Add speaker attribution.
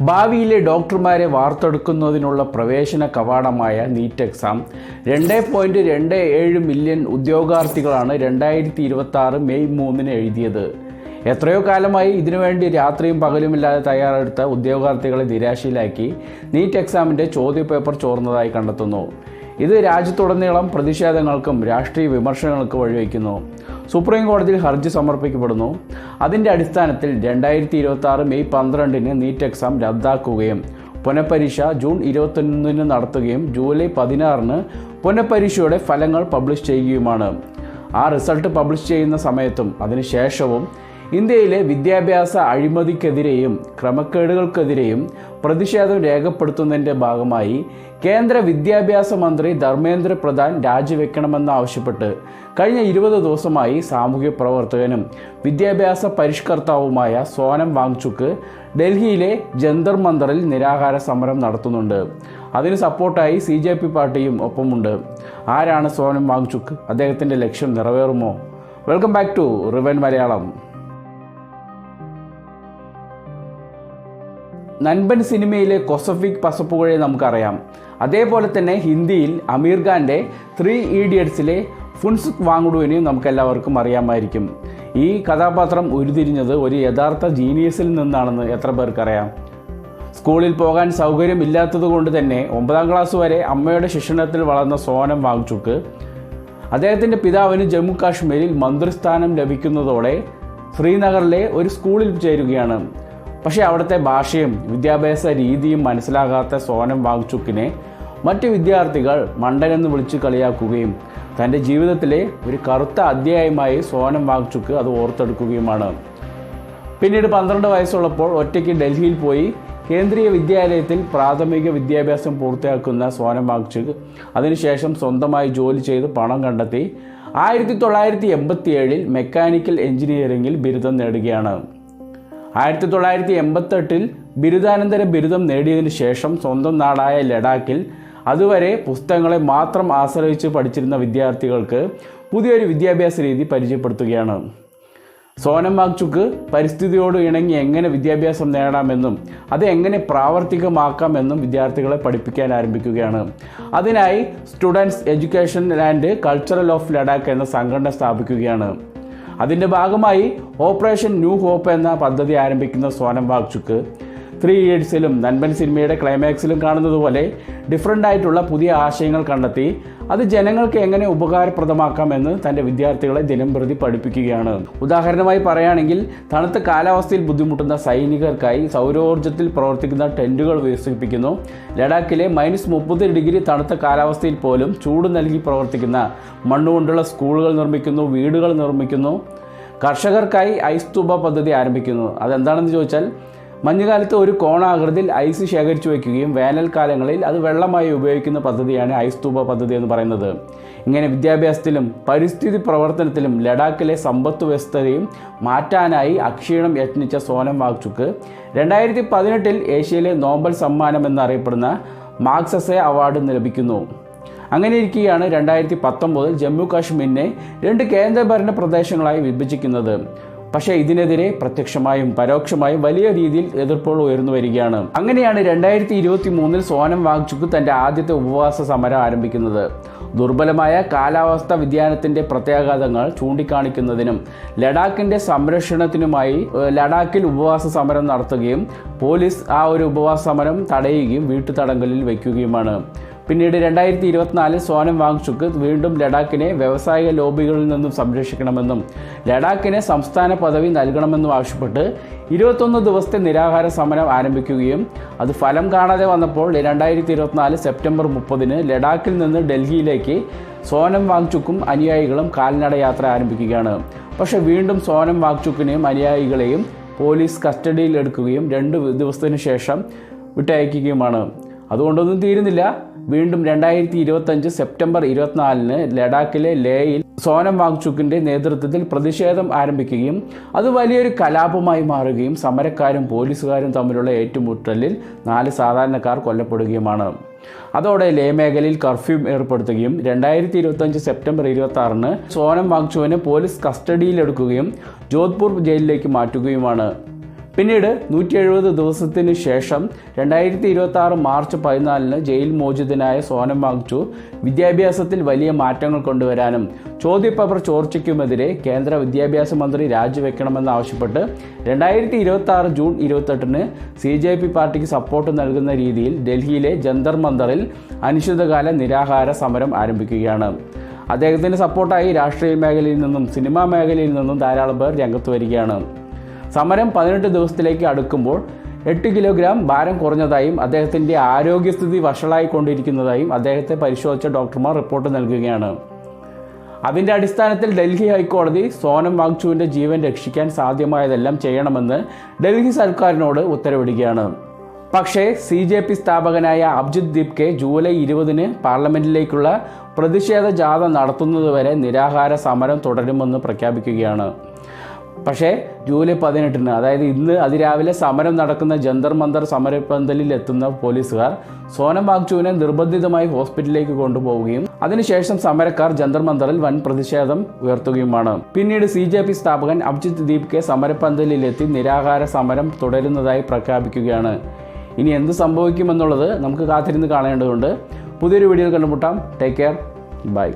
Speaker 1: ഭാവിയിലെ ഡോക്ടർമാരെ വാർത്തെടുക്കുന്നതിനുള്ള പ്രവേശന കവാടമായ നീറ്റ് എക്സാം 2.27 മില്യൺ ഉദ്യോഗാർത്ഥികളാണ് 2026 മെയ് 3 എഴുതിയത്. എത്രയോ കാലമായി ഇതിനുവേണ്ടി രാത്രിയും പകലുമില്ലാതെ തയ്യാറെടുത്ത ഉദ്യോഗാർത്ഥികളെ നിരാശയിലാക്കി നീറ്റ് എക്സാമിൻ്റെ ചോദ്യപേപ്പർ ചോർന്നതായി കണ്ടെത്തുന്നു. ഇത് രാജ്യത്തുടനീളം പ്രതിഷേധങ്ങൾക്കും രാഷ്ട്രീയ വിമർശനങ്ങൾക്കും വഴിവെക്കുന്നു. സുപ്രീം കോടതിയിൽ ഹർജി സമർപ്പിക്കപ്പെടുന്നു. അതിൻ്റെ അടിസ്ഥാനത്തിൽ 2026 മെയ് 12 നീറ്റ് എക്സാം റദ്ദാക്കുകയും പുനഃപരീക്ഷ ജൂൺ 21 നടത്തുകയും ജൂലൈ 16 പുനഃപരീക്ഷയുടെ ഫലങ്ങൾ പബ്ലിഷ് ചെയ്യുകയുമാണ്. ആ റിസൾട്ട് പബ്ലിഷ് ചെയ്യുന്ന സമയത്തും അതിനുശേഷവും ഇന്ത്യയിലെ വിദ്യാഭ്യാസ അഴിമതിക്കെതിരെയും ക്രമക്കേടുകൾക്കെതിരെയും പ്രതിഷേധം രേഖപ്പെടുത്തുന്നതിൻ്റെ ഭാഗമായി കേന്ദ്ര വിദ്യാഭ്യാസ മന്ത്രി ധർമ്മേന്ദ്ര പ്രധാൻ രാജിവെക്കണമെന്നാവശ്യപ്പെട്ട് കഴിഞ്ഞ 20 ദിവസമായി സാമൂഹ്യ പ്രവർത്തകനും വിദ്യാഭ്യാസ പരിഷ്കർത്താവുമായ സോനം വാങ്ചുക്ക് ഡൽഹിയിലെ ജന്തർ മന്ദറിൽ നിരാഹാര സമരം നടത്തുന്നുണ്ട്. അതിന് സപ്പോർട്ടായി CJP പാർട്ടിയും ഒപ്പമുണ്ട്. ആരാണ് സോനം വാങ്ചുക്ക്? അദ്ദേഹത്തിൻ്റെ ലക്ഷ്യം നിറവേറുമോ? വെൽക്കം ബാക്ക് ടു റിവൻ മലയാളം. നൻപൻ സിനിമയിലെ കൊസഫിക് പസപ്പുകളെ നമുക്കറിയാം. അതേപോലെ തന്നെ ഹിന്ദിയിൽ അമീർ ഖാൻ്റെ 3 ഇഡിയറ്റ്സിലെ ഫുൻസുക് വാങ്ഡുവിനെയും നമുക്കെല്ലാവർക്കും അറിയാമായിരിക്കും. ഈ കഥാപാത്രം ഉരുത്തിരിഞ്ഞത് ഒരു യഥാർത്ഥ ജീനിയസിൽ നിന്നാണെന്ന് എത്ര പേർക്കറിയാം? സ്കൂളിൽ പോകാൻ സൗകര്യമില്ലാത്തത് കൊണ്ട് തന്നെ 9ാം ക്ലാസ് വരെ അമ്മയുടെ ശിക്ഷണത്തിൽ വളർന്ന സോനം വാങ്ചുക്ക് അദ്ദേഹത്തിൻ്റെ പിതാവിന് ജമ്മു കാശ്മീരിൽ മന്ത്രിസ്ഥാനം ലഭിക്കുന്നതോടെ ശ്രീനഗറിലെ ഒരു സ്കൂളിൽ ചേരുകയാണ്. പക്ഷേ അവിടുത്തെ ഭാഷയും വിദ്യാഭ്യാസ രീതിയും മനസ്സിലാകാത്ത സോനം വാങ്ചുക്കിനെ മറ്റ് വിദ്യാർത്ഥികൾ മണ്ടനെന്ന് വിളിച്ച് കളിയാക്കുകയും തൻ്റെ ജീവിതത്തിലെ ഒരു കറുത്ത അധ്യായമായി സോനം വാങ്ചുക്ക് അത് ഓർത്തെടുക്കുകയുമാണ്. പിന്നീട് 12 വയസ്സുള്ളപ്പോൾ ഒറ്റയ്ക്ക് ഡൽഹിയിൽ പോയി കേന്ദ്രീയ വിദ്യാലയത്തിൽ പ്രാഥമിക വിദ്യാഭ്യാസം പൂർത്തിയാക്കുന്ന സോനം വാങ്ചുക്ക് അതിനുശേഷം സ്വന്തമായി ജോലി ചെയ്ത് പണം കണ്ടെത്തി 1987 മെക്കാനിക്കൽ എഞ്ചിനീയറിംഗിൽ ബിരുദം നേടുകയാണ്. 1988 ബിരുദാനന്തര ബിരുദം നേടിയതിനു ശേഷം സ്വന്തം നാടായ ലഡാക്കിൽ അതുവരെ പുസ്തകങ്ങളെ മാത്രം ആശ്രയിച്ച് പഠിച്ചിരുന്ന വിദ്യാർത്ഥികൾക്ക് പുതിയൊരു വിദ്യാഭ്യാസ രീതി പരിചയപ്പെടുത്തുകയാണ്. സോനം വാങ്ചുക്ക് പരിസ്ഥിതിയോട് ഇണങ്ങി എങ്ങനെ വിദ്യാഭ്യാസം നേടാമെന്നും അത് എങ്ങനെ പ്രാവർത്തികമാക്കാമെന്നും വിദ്യാർത്ഥികളെ പഠിപ്പിക്കാൻ ആരംഭിക്കുകയാണ്. അതിനായി students education and cultural of Ladakh എന്ന സംഘടന സ്ഥാപിക്കുകയാണ്. അതിൻ്റെ ഭാഗമായി ഓപ്പറേഷൻ ന്യൂ ഹോപ്പ് എന്ന പദ്ധതി ആരംഭിക്കുന്ന സോനം വാങ്ചുക്ക് 3 ഇഡിയറ്റ്സിലും നൻപൻ സിനിമയുടെ ക്ലൈമാക്സിലും കാണുന്നത് പോലെ ഡിഫറൻ്റ് ആയിട്ടുള്ള പുതിയ ആശയങ്ങൾ കണ്ടെത്തി അത് ജനങ്ങൾക്ക് എങ്ങനെ ഉപകാരപ്രദമാക്കാമെന്ന് തൻ്റെ വിദ്യാർത്ഥികളെ ദിനംപ്രതി പഠിപ്പിക്കുകയാണ്. ഉദാഹരണമായി പറയുകയാണെങ്കിൽ തണുത്ത കാലാവസ്ഥയിൽ ബുദ്ധിമുട്ടുന്ന സൈനികർക്കായി സൗരോർജ്ജത്തിൽ പ്രവർത്തിക്കുന്ന ടെൻറ്റുകൾ വികസിപ്പിക്കുന്നു. ലഡാക്കിലെ -30 ഡിഗ്രി തണുത്ത കാലാവസ്ഥയിൽ പോലും ചൂട് നൽകി പ്രവർത്തിക്കുന്ന മണ്ണുകൊണ്ടുള്ള സ്കൂളുകൾ നിർമ്മിക്കുന്നു, വീടുകൾ നിർമ്മിക്കുന്നു. കർഷകർക്കായി ഐസ് തൂബ പദ്ധതി ആരംഭിക്കുന്നു. അതെന്താണെന്ന് ചോദിച്ചാൽ മഞ്ഞുകാലത്ത് ഒരു കോണാകൃതിയിൽ ഐസ് ശേഖരിച്ചു വയ്ക്കുകയും വേനൽക്കാലങ്ങളിൽ അത് വെള്ളമായി ഉപയോഗിക്കുന്ന പദ്ധതിയാണ് ഐസ് തൂബ പദ്ധതി എന്ന് പറയുന്നത്. ഇങ്ങനെ വിദ്യാഭ്യാസത്തിലും പരിസ്ഥിതി പ്രവർത്തനത്തിലും ലഡാക്കിലെ സമ്പത്ത് വ്യവസ്ഥയും മാറ്റാനായി അക്ഷീണം യത്നിച്ച സോനം വാങ്ചുക്ക് 2018 ഏഷ്യയിലെ നോബൽ സമ്മാനം എന്നറിയപ്പെടുന്ന മാഗ്സസെ അവാർഡ് ലഭിക്കുന്നു. അങ്ങനെ ഇരിക്കുകയാണ് 2019 ജമ്മു കാശ്മീരിനെ 2 കേന്ദ്രഭരണ പ്രദേശങ്ങളായി വിഭജിക്കുന്നത്. പക്ഷേ ഇതിനെതിരെ പ്രത്യക്ഷമായും പരോക്ഷമായും വലിയ രീതിയിൽ എതിർപ്പുകൾ ഉയർന്നു വരികയാണ്. അങ്ങനെയാണ് 2023 സോനം വാങ്ചുക്ക് തൻ്റെ ആദ്യത്തെ ഉപവാസ സമരം ആരംഭിക്കുന്നത്. ദുർബലമായ കാലാവസ്ഥാ വ്യതിയാനത്തിൻ്റെ പ്രത്യാഘാതങ്ങൾ ചൂണ്ടിക്കാണിക്കുന്നതിനും ലഡാക്കിൻ്റെ സംരക്ഷണത്തിനുമായി ലഡാക്കിൽ ഉപവാസ സമരം നടത്തുകയും പോലീസ് ആ ഒരു ഉപവാസ സമരം തടയുകയും വീട്ടുതടങ്കലിൽ വയ്ക്കുകയുമാണ്. പിന്നീട് 2024 സോനം വാങ്ചുക്ക് വീണ്ടും ലഡാക്കിനെ വ്യാവസായിക ലോബികളിൽ നിന്നും സംരക്ഷിക്കണമെന്നും ലഡാക്കിനെ സംസ്ഥാന പദവി നൽകണമെന്നും ആവശ്യപ്പെട്ട് 21 ദിവസത്തെ നിരാഹാര സമരം ആരംഭിക്കുകയും അത് ഫലം കാണാതെ വന്നപ്പോൾ 2024 സെപ്റ്റംബർ 30 ലഡാക്കിൽ നിന്ന് ഡൽഹിയിലേക്ക് സോനം വാങ്ചുക്കും അനുയായികളും കാൽനട യാത്ര ആരംഭിക്കുകയാണ്. പക്ഷേ വീണ്ടും സോനം വാങ്ചുക്കിനെയും അനുയായികളെയും പോലീസ് കസ്റ്റഡിയിൽ എടുക്കുകയും 2 ദിവസത്തിനു ശേഷം വിട്ടയക്കുകയുമാണ്. അതുകൊണ്ടൊന്നും തീരുന്നില്ല. വീണ്ടും 2025 സെപ്റ്റംബർ 24 ലഡാക്കിലെ ലേയിൽ സോനം വാങ്ചുക്കിൻ്റെ നേതൃത്വത്തിൽ പ്രതിഷേധം ആരംഭിക്കുകയും അത് വലിയൊരു കലാപമായി മാറുകയും സമരക്കാരും പോലീസുകാരും തമ്മിലുള്ള ഏറ്റുമുട്ടലിൽ 4 സാധാരണക്കാർ കൊല്ലപ്പെടുകയുമാണ്. അതോടെ ലേ മേഖലയിൽ കർഫ്യൂ ഏർപ്പെടുത്തുകയും 2025 സെപ്റ്റംബർ 26 സോനം വാങ്ചുവിനെ പോലീസ് കസ്റ്റഡിയിലെടുക്കുകയും ജോധ്പൂർ ജയിലിലേക്ക് മാറ്റുകയുമാണ്. പിന്നീട് 170 ദിവസത്തിന് ശേഷം 2026 മാർച്ച് 14 ജയിൽ മോചിതനായ സോനം വാങ്ചു വിദ്യാഭ്യാസത്തിൽ വലിയ മാറ്റങ്ങൾ കൊണ്ടുവരാനും ചോദ്യപേപ്പർ ചോർച്ചയ്ക്കുമെതിരെ കേന്ദ്ര വിദ്യാഭ്യാസ മന്ത്രി രാജിവെക്കണമെന്നാവശ്യപ്പെട്ട് 2026 ജൂൺ 28-ന് CJP പാർട്ടിക്ക് സപ്പോർട്ട് നൽകുന്ന രീതിയിൽ ഡൽഹിയിലെ ജന്തർ മന്ദറിൽ അനിശ്ചിതകാല നിരാഹാര സമരം ആരംഭിക്കുകയാണ്. അദ്ദേഹത്തിന് സപ്പോർട്ടായി രാഷ്ട്രീയ മേഖലയിൽ നിന്നും സിനിമാ മേഖലയിൽ നിന്നും ധാരാളം പേർ രംഗത്ത് വരികയാണ്. സമരം 18 ദിവസത്തിലേക്ക് അടുക്കുമ്പോൾ 8 കിലോഗ്രാം ഭാരം കുറഞ്ഞതായും അദ്ദേഹത്തിൻ്റെ ആരോഗ്യസ്ഥിതി വഷളായിക്കൊണ്ടിരിക്കുന്നതായും അദ്ദേഹത്തെ പരിശോധിച്ച ഡോക്ടർമാർ റിപ്പോർട്ട് നൽകുകയാണ്. അതിൻ്റെ അടിസ്ഥാനത്തിൽ ഡൽഹി ഹൈക്കോടതി സോനം വാങ്ചുവിൻ്റെ ജീവൻ രക്ഷിക്കാൻ സാധ്യമായതെല്ലാം ചെയ്യണമെന്ന് ഡൽഹി സർക്കാരിനോട് ഉത്തരവിടുകയാണ്. പക്ഷേ CJP സ്ഥാപകനായ അഭിജിത്ത് ദീപ്കെ ജൂലൈ 20-ന് പാർലമെൻറ്റിലേക്കുള്ള പ്രതിഷേധ ജാഥ നടത്തുന്നതുവരെ നിരാഹാര സമരം തുടരുമെന്ന് പ്രഖ്യാപിക്കുകയാണ്. പക്ഷേ ജൂലൈ 18-ന്, അതായത് ഇന്ന് അതിരാവിലെ സമരം നടക്കുന്ന ജന്തർ മന്ദർ സമരപന്തലിൽ എത്തുന്ന പോലീസുകാർ സോനം വാങ്ചുവിനെ നിർബന്ധിതമായി ഹോസ്പിറ്റലിലേക്ക് കൊണ്ടുപോവുകയും അതിനുശേഷം സമരക്കാർ ജന്തർ മന്ദറിൽ വൻ പ്രതിഷേധം ഉയർത്തുകയുമാണ്. പിന്നീട് CJP സ്ഥാപകൻ അഭിജിത്ത് ദീപ്കെ സമരപന്തലിലെത്തി നിരാഹാര സമരം തുടരുന്നതായി പ്രഖ്യാപിക്കുകയാണ്. ഇനി എന്ത് സംഭവിക്കുമെന്നുള്ളത് നമുക്ക് കാത്തിരുന്ന് കാണേണ്ടതുണ്ട്. പുതിയൊരു വീഡിയോയിൽ കണ്ടുമുട്ടാം. Take care. ബൈ.